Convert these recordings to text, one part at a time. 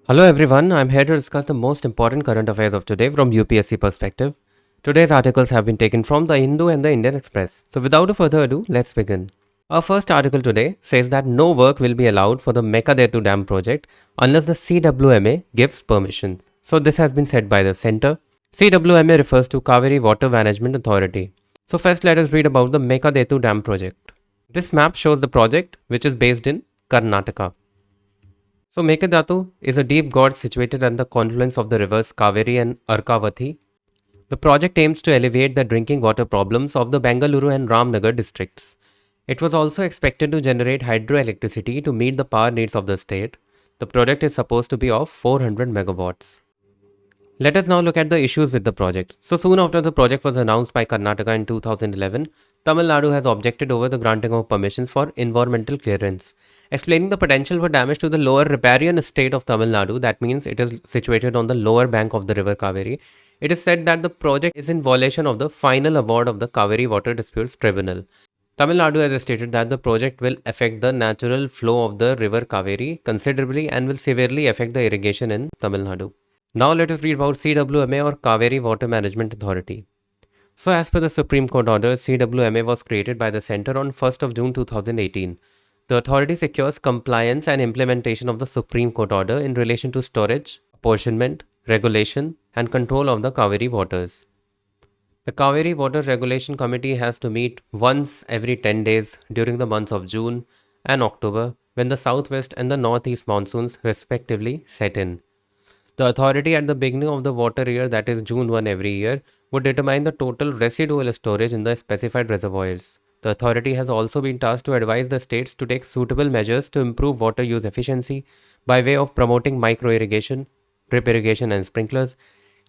Hello everyone, I'm here to discuss the most important current affairs of today from UPSC perspective. Today's articles have been taken from the Hindu and the Indian Express. So without further ado, let's begin. Our first article today says that no work will be allowed for the Mekadetu Dam project unless the CWMA gives permission. So this has been said by the center. CWMA refers to Kaveri Water Management Authority. So first let us read about the Mekadetu Dam project. This map shows the project which is based in Karnataka. So Mekadatu is a deep gorge situated at the confluence of the rivers Kaveri and Arkavati. The project aims to alleviate the drinking water problems of the Bengaluru and Ramnagar districts. It was also expected to generate hydroelectricity to meet the power needs of the state. The project is supposed to be of 400 megawatts. Let us now look at the issues with the project. So soon after the project was announced by Karnataka in 2011, Tamil Nadu has objected over the granting of permissions for environmental clearance. Explaining the potential for damage to the lower riparian state of Tamil Nadu, that means it is situated on the lower bank of the river Kaveri, it is said that the project is in violation of the final award of the Kaveri Water Disputes Tribunal. Tamil Nadu has stated that the project will affect the natural flow of the river Kaveri considerably and will severely affect the irrigation in Tamil Nadu. Now let us read about CWMA or Kaveri Water Management Authority. So as per the Supreme Court order, CWMA was created by the Centre on 1st of June 2018. The authority secures compliance and implementation of the Supreme Court order in relation to storage, apportionment, regulation and control of the Kaveri waters. The Kaveri Water Regulation Committee has to meet once every 10 days during the months of June and October when the southwest and the northeast monsoons respectively set in. The authority at the beginning of the water year, that is June 1 every year, would determine the total residual storage in the specified reservoirs. The authority has also been tasked to advise the states to take suitable measures to improve water use efficiency by way of promoting micro irrigation, drip irrigation and sprinklers,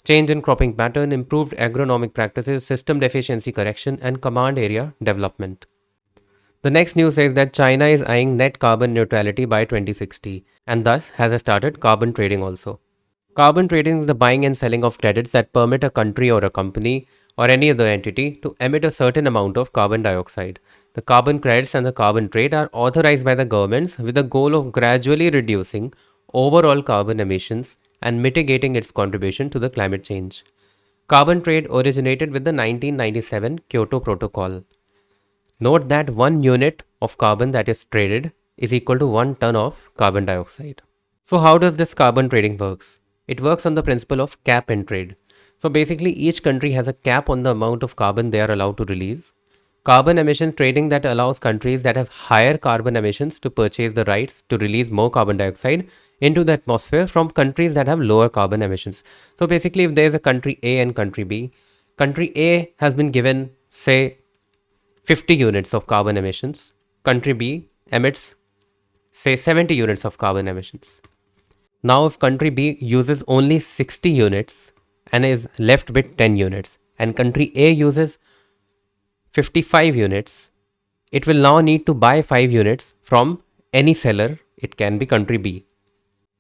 change in cropping pattern, improved agronomic practices, system deficiency correction and command area development. The next news says that China is eyeing net carbon neutrality by 2060 and thus has started carbon trading also. Carbon trading is the buying and selling of credits that permit a country or a company or any other entity to emit a certain amount of carbon dioxide. The carbon credits and the carbon trade are authorized by the governments with the goal of gradually reducing overall carbon emissions and mitigating its contribution to the climate change. Carbon trade originated with the 1997 Kyoto Protocol. Note that 1 unit of carbon that is traded is equal to 1 ton of carbon dioxide. So how does this carbon trading works? It works on the principle of cap and trade. So basically each country has a cap on the amount of carbon they are allowed to release. Carbon emission trading that allows countries that have higher carbon emissions to purchase the rights to release more carbon dioxide into the atmosphere from countries that have lower carbon emissions. So basically if there is a country A and country A has been given say 50 units of carbon emissions, country B emits say 70 units of carbon emissions. Now if country B uses only 60 units and is left with 10 units and country A uses 55 units, it will now need to buy 5 units from any seller, it can be country B.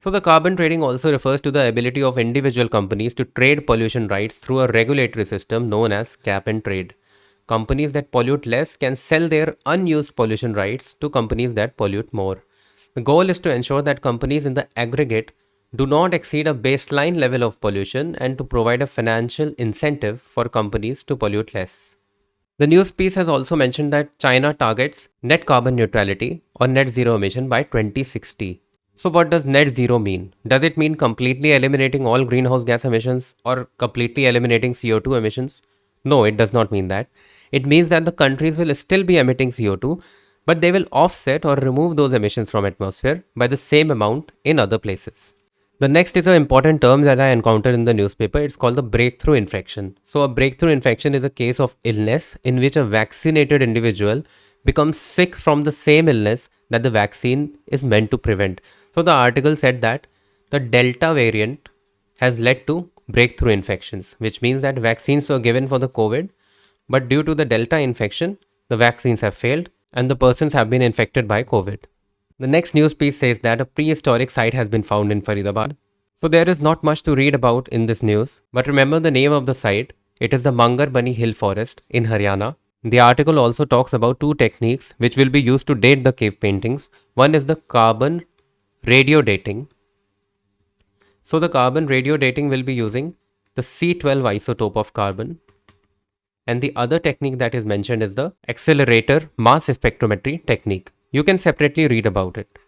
So the carbon trading also refers to the ability of individual companies to trade pollution rights through a regulatory system known as cap and trade. Companies that pollute less can sell their unused pollution rights to companies that pollute more. The goal is to ensure that companies in the aggregate do not exceed a baseline level of pollution and to provide a financial incentive for companies to pollute less. The news piece has also mentioned that China targets net carbon neutrality or net zero emission by 2060. So what does net zero mean? Does it mean completely eliminating all greenhouse gas emissions or completely eliminating CO2 emissions? No, it does not mean that. It means that the countries will still be emitting CO2, but they will offset or remove those emissions from atmosphere by the same amount in other places. The next is an important term that I encountered in the newspaper. It's called the breakthrough infection. So a breakthrough infection is a case of illness in which a vaccinated individual becomes sick from the same illness that the vaccine is meant to prevent. So the article said that the Delta variant has led to breakthrough infections, which means that vaccines were given for the COVID, but due to the Delta infection, the vaccines have failed and the persons have been infected by COVID. The next news piece says that a prehistoric site has been found in Faridabad. So there is not much to read about in this news, but remember the name of the site. It is the Mangar Bani Hill Forest in Haryana. The article also talks about two techniques which will be used to date the cave paintings. One is the carbon radio dating So the carbon radio dating will be using the C12 isotope of carbon. And the other technique that is mentioned is the accelerator mass spectrometry technique. You can separately read about it.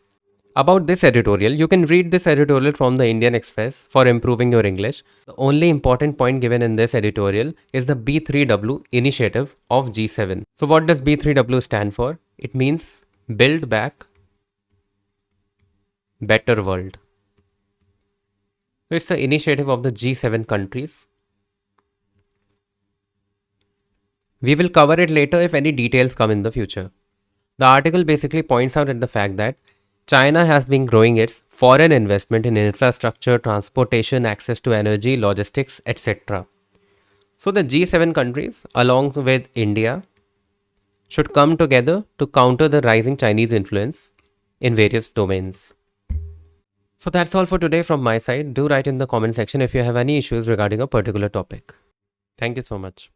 About this editorial, you can read this editorial from the Indian Express for improving your English. The only important point given in this editorial is the B3W initiative of G7. So what does B3W stand for? It means Build Back Better World. It's the initiative of the G7 countries. We will cover it later if any details come in the future. The article basically points out at the fact that China has been growing its foreign investment in infrastructure, transportation, access to energy, logistics, etc. So the G7 countries, along with India, should come together to counter the rising Chinese influence in various domains. So that's all for today from my side. Do write in the comment section if you have any issues regarding a particular topic. Thank you so much.